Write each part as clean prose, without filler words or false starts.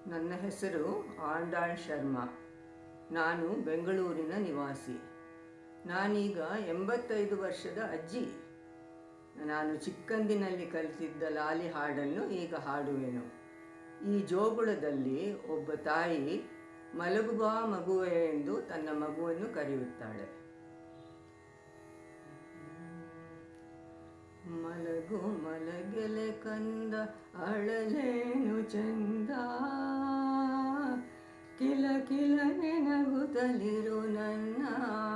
ನನ್ನ ಹೆಸರು ಆಂಡಾಳ್ ಶರ್ಮಾ. ನಾನು ಬೆಂಗಳೂರಿನ ನಿವಾಸಿ. ನಾನೀಗ 85 ವರ್ಷದ ಅಜ್ಜಿ. ನಾನು ಚಿಕ್ಕಂದಿನಲ್ಲಿ ಕಲಿತಿದ್ದ ಲಾಲಿ ಹಾಡನ್ನು ಈಗ ಹಾಡುವೆನು. ಈ ಜೋಗುಳದಲ್ಲಿ ಒಬ್ಬ ತಾಯಿ ಮಲಗುಬಾ ಮಗುವೆ ಎಂದು ತನ್ನ ಮಗುವನ್ನು ಕರೆಯುತ್ತಾಳೆ. ಮಲಗು ಮಲಗೆಲೆ ಕಂದ ಅಳಲೇನು ಚಂದ, ಕಿಲ ಕಿಲ ನೆನಗುತ್ತಲಿರು ನನ್ನ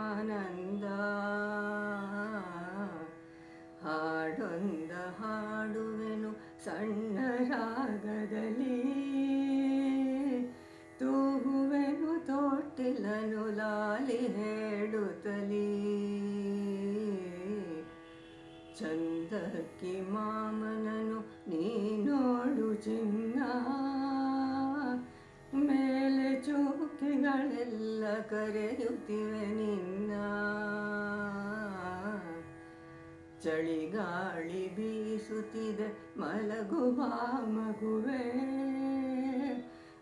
ಆನಂದ. ಹಾಡೊಂದ ಹಾಡುವೆನು ಸಣ್ಣ ರಾಗದಲ್ಲಿ, ತೂಗುವೆನು ತೊಟ್ಟಿಲನು ಲಾಲಿ ಹೇಳುತ್ತಲೀ. ಚಂದಕ್ಕಿ ಮಾಮನನು ನೀನೋಡು ಚಿನ್ನ, ಮೇಲೆ ಚೂಕಿಗಳೆಲ್ಲ ಕರೆಯುತ್ತಿವೆ ನಿನ್ನ. ಚಳಿಗಾಳಿ ಬೀಸುತ್ತಿದೆ ಮಲಗು ಬಾ ಮಗುವೆ,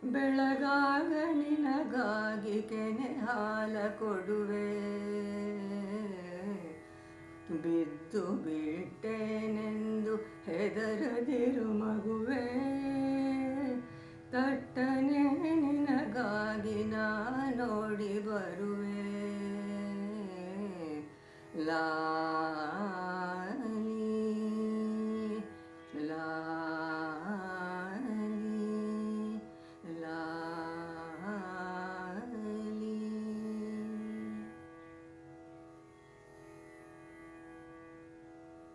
ಬೆಳಗಾಗ ನಿನಗಾಗಿ ಕೆನೆ ಹಾಲ ಕೊಡುವೆ. ಬಿದ್ದು ಬಿಟ್ಟೇನೆಂದು ಹೆದರದಿರು ಮಗು,